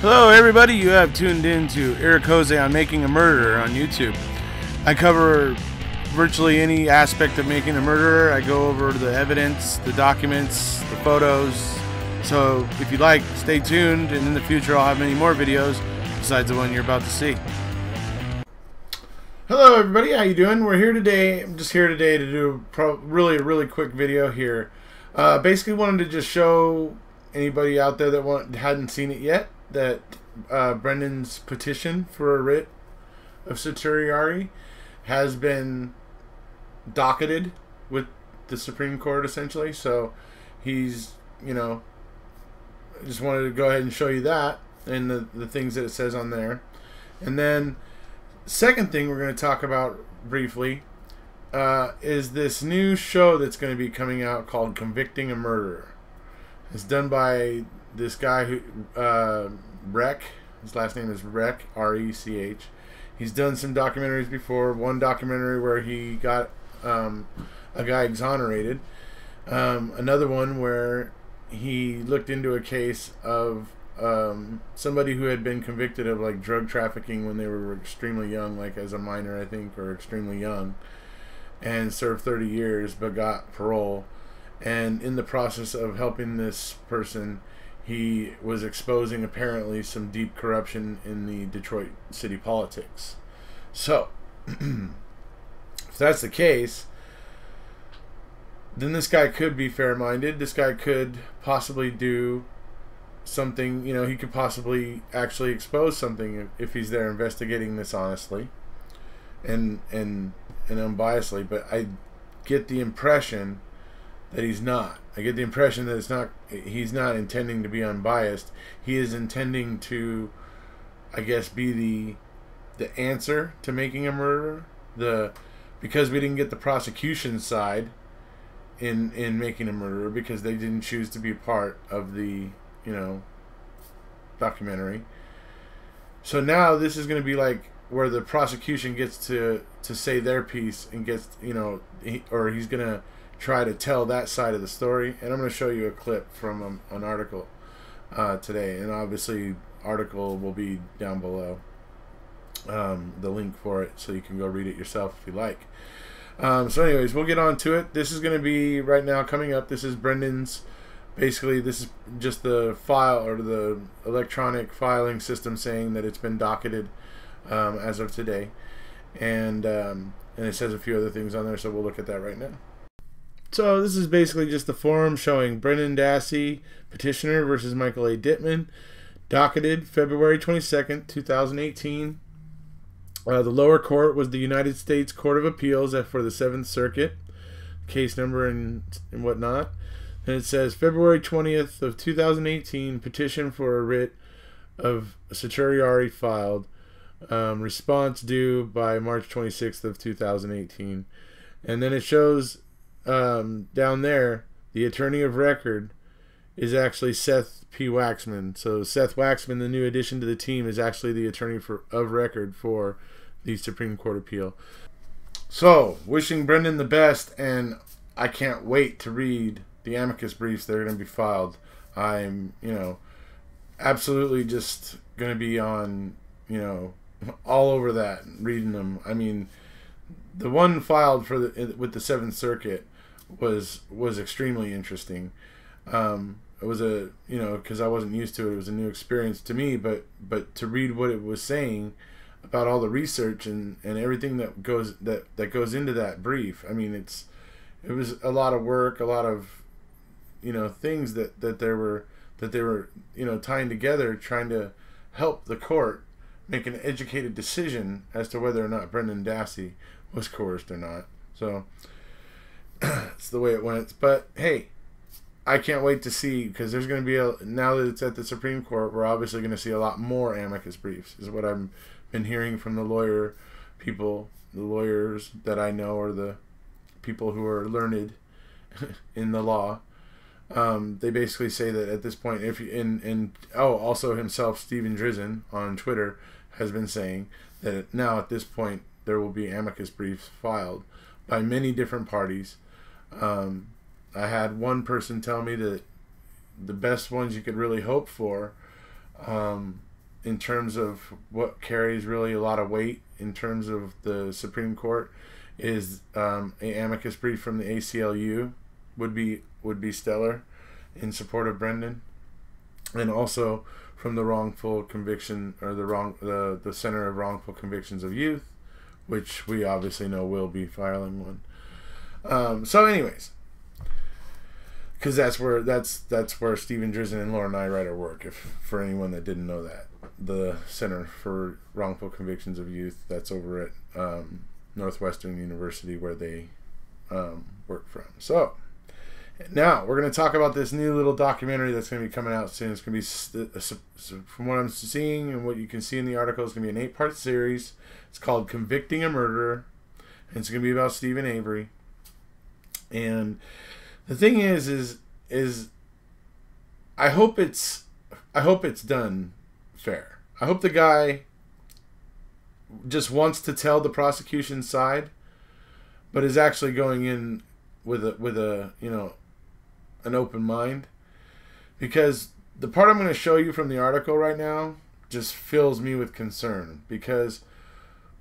Hello everybody, you have tuned in to Eric Jose on Making a Murderer on YouTube. I cover virtually any aspect of making a murderer. I go over the evidence, the documents, the photos. So if you like, stay tuned, and in the future I'll have many more videos besides the one you're about to see. Hello everybody, how you doing? We're here today, I'm just here today to do a really quick video here. Basically wanted to just show anybody out there that hadn't seen it yet that Brendan's petition for a writ of certiorari has been docketed with the Supreme Court, essentially. So he's, I just wanted to go ahead and show you that and the things that it says on there. And then second thing we're going to talk about briefly is this new show that's going to be coming out called Convicting a Murderer. It's done by this guy who Rech. His last name is Rech, R-E-C-H. He's done some documentaries before. One documentary where he got a guy exonerated. Another one where he looked into a case of somebody who had been convicted of like drug trafficking when they were extremely young, like as a minor, I think, or extremely young, and served 30 years but got parole. And in the process of helping this person, he was exposing apparently some deep corruption in the Detroit city politics. So, if that's the case, then this guy could be fair-minded. This guy could possibly do something, he could possibly actually expose something if he's there investigating this honestly and unbiasedly. But I get the impression that he's not. I get the impression that he's not intending to be unbiased. He is intending to, I guess, be the answer to making a murderer. Because we didn't get the prosecution side in making a murderer because they didn't choose to be part of the, documentary. So now this is going to be like where the prosecution gets to say their piece and gets, or he's going to try to tell that side of the story. And I'm going to show you a clip from an article today, and obviously article will be down below, the link for it, so you can go read it yourself if you like. So anyways, we'll get on to it. This is going to be right now coming up. This is Brendan's, basically this is just the file or the electronic filing system saying that it's been docketed as of today, and it says a few other things on there, so we'll look at that right now. So this is basically just the forum showing Brendan Dassey, petitioner, versus Michael A. Dittman, docketed February 22nd, 2018. The lower court was the United States Court of Appeals for the 7th Circuit, case number and whatnot. And it says February 20th of 2018, petition for a writ of certiorari filed. Response due by March 26th of 2018. And then it shows down there, the attorney of record is actually Seth P. Waxman. So Seth Waxman, the new addition to the team, is actually the attorney of record for the Supreme Court appeal. So, wishing Brendan the best, and I can't wait to read the amicus briefs that are going to be filed. I'm, absolutely just going to be on, all over that, reading them. I mean, the one filed with the 7th Circuit was extremely interesting. It was because I wasn't used to it. It was a new experience to me, but to read what it was saying about all the research and everything that goes into that brief. I mean, it was a lot of work, a lot of things that they were tying together, trying to help the court make an educated decision as to whether or not Brendan Dassey was coerced or not. So it's the way it went. But hey, I can't wait to see, because there's going to be now that it's at the Supreme Court, we're obviously going to see a lot more amicus briefs, is what I've been hearing from the lawyers that I know, or the people who are learned in the law. They basically say that at this point, also himself, Stephen Drizzen on Twitter, has been saying that now at this point there will be amicus briefs filed by many different parties. I had one person tell me that the best ones you could really hope for in terms of what carries really a lot of weight in terms of the Supreme Court is a amicus brief from the ACLU would be stellar in support of Brendan, and also from the wrongful conviction or the Center of Wrongful Convictions of Youth, which we obviously know will be filing one. So, anyways, because that's where Stephen Drizzen and Laura and I write our work. If for anyone that didn't know that, the Center for Wrongful Convictions of Youth, that's over at Northwestern University where they work from. So now we're going to talk about this new little documentary that's going to be coming out soon. It's going to be, from what I'm seeing and what you can see in the article, it's going to be an 8-part series. It's called Convicting a Murderer, and it's going to be about Stephen Avery. And the thing is I hope it's done fair. I hope the guy just wants to tell the prosecution's side, but is actually going in with a an open mind, because the part I'm going to show you from the article right now just fills me with concern, because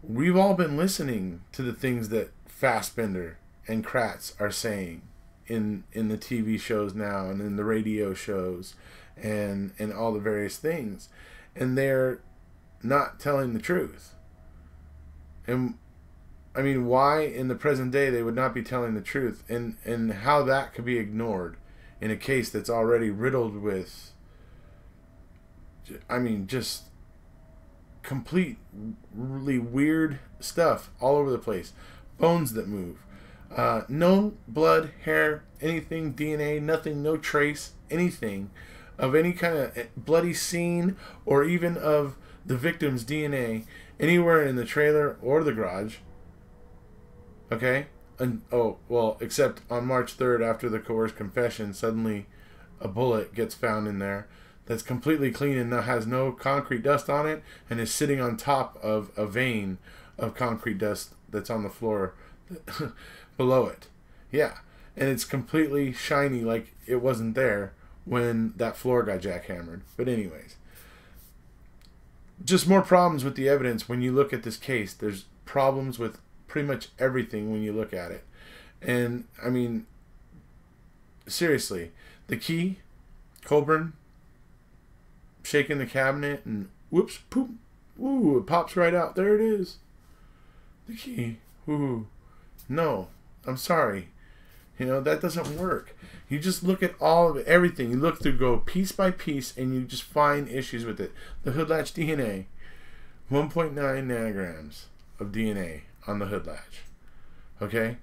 we've all been listening to the things that Fassbender and Kratz are saying in the TV shows now and in the radio shows and all the various things, and they're not telling the truth. And I mean, why in the present day they would not be telling the truth, and how that could be ignored in a case that's already riddled with, I mean, just complete really weird stuff all over the place. Bones that move. No blood, hair, anything, DNA, nothing, no trace, anything of any kind of bloody scene or even of the victim's DNA anywhere in the trailer or the garage. Okay? And, except on March 3rd, after the coerced confession, suddenly a bullet gets found in there that's completely clean and has no concrete dust on it, and is sitting on top of a vein of concrete dust that's on the floor below it. Yeah. And it's completely shiny, like it wasn't there when that floor got jackhammered. But anyways, just more problems with the evidence when you look at this case. There's problems with pretty much everything when you look at it. And I mean, seriously, the key, Colburn shaking the cabinet and whoops, poop, ooh, it pops right out. There it is. The key. Ooh. No, I'm sorry. That doesn't work. You just look at all of it, everything. You look through, go piece by piece, and you just find issues with it. The hood latch DNA, 1.9 nanograms of DNA on the hood latch. Okay?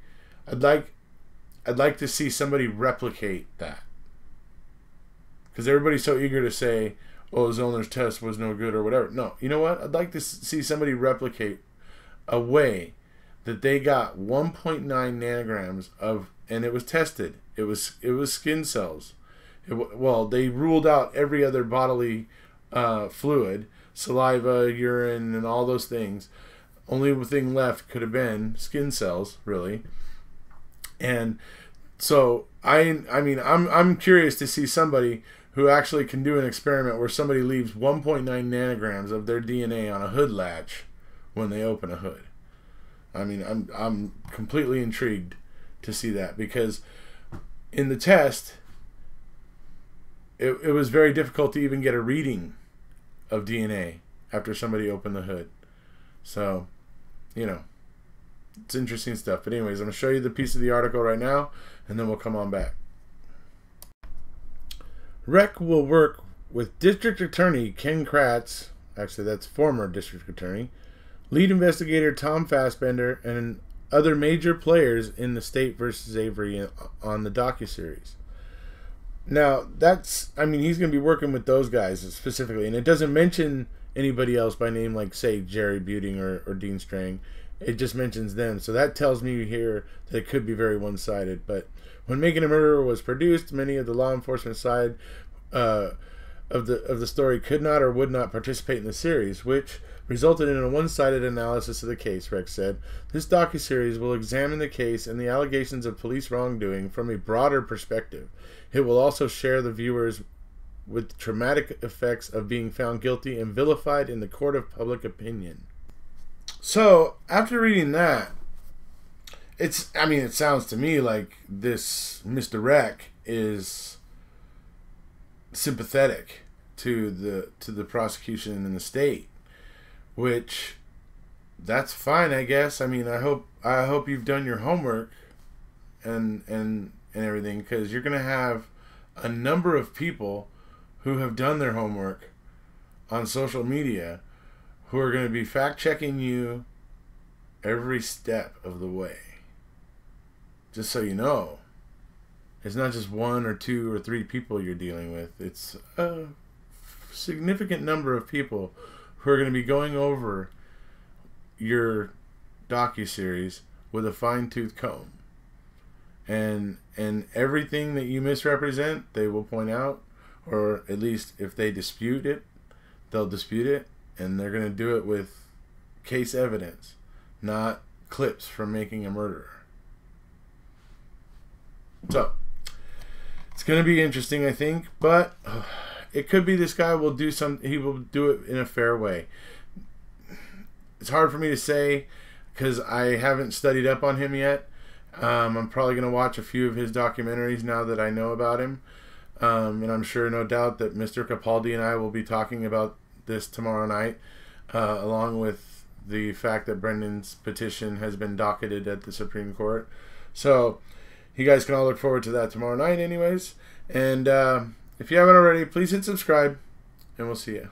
I'd like to see somebody replicate that. Because everybody's so eager to say, oh, Zollner's test was no good or whatever. No, you know what? I'd like to see somebody replicate a way that they got 1.9 nanograms of, and it was tested. It was skin cells. They ruled out every other bodily fluid, saliva, urine, and all those things. Only thing left could have been skin cells, really. And so I'm curious to see somebody who actually can do an experiment where somebody leaves 1.9 nanograms of their DNA on a hood latch when they open a hood. I mean, I'm completely intrigued to see that, because in the test, it was very difficult to even get a reading of DNA after somebody opened the hood. So, it's interesting stuff. But anyways, I'm going to show you the piece of the article right now, and then we'll come on back. REC will work with District Attorney Ken Kratz, actually that's former District Attorney, lead investigator Tom Fassbender, and other major players in the State versus Avery on the docuseries. Now, he's going to be working with those guys specifically, and it doesn't mention anybody else by name like, say, Jerry Buting or Dean Strang. It just mentions them. So that tells me here that it could be very one-sided. But when Making a Murderer was produced, many of the law enforcement side of the story could not or would not participate in the series, which resulted in a one-sided analysis of the case, Rex said. This docuseries will examine the case and the allegations of police wrongdoing from a broader perspective. It will also share the viewers with traumatic effects of being found guilty and vilified in the court of public opinion. So, after reading that, it sounds to me like this Mr. Wreck is sympathetic to the prosecution in the state, which that's fine, I guess. I mean, I hope you've done your homework and everything, because you're gonna have a number of people who have done their homework on social media who are going to be fact checking you every step of the way. Just so you know, it's not just 1 or 2 or 3 people you're dealing with. It's a significant number of people who are going to be going over your docuseries with a fine-tooth comb. And everything that you misrepresent, they will point out, or at least if they dispute it, they'll dispute it, and they're going to do it with case evidence, not clips from making a murderer. So, it's going to be interesting, I think, but it could be this guy will do he will do it in a fair way. It's hard for me to say because I haven't studied up on him yet. I'm probably going to watch a few of his documentaries now that I know about him. And I'm sure, no doubt, that Mr. Capaldi and I will be talking about this tomorrow night, along with the fact that Brendan's petition has been docketed at the Supreme Court. So, you guys can all look forward to that tomorrow night anyways. And if you haven't already, please hit subscribe, and we'll see you.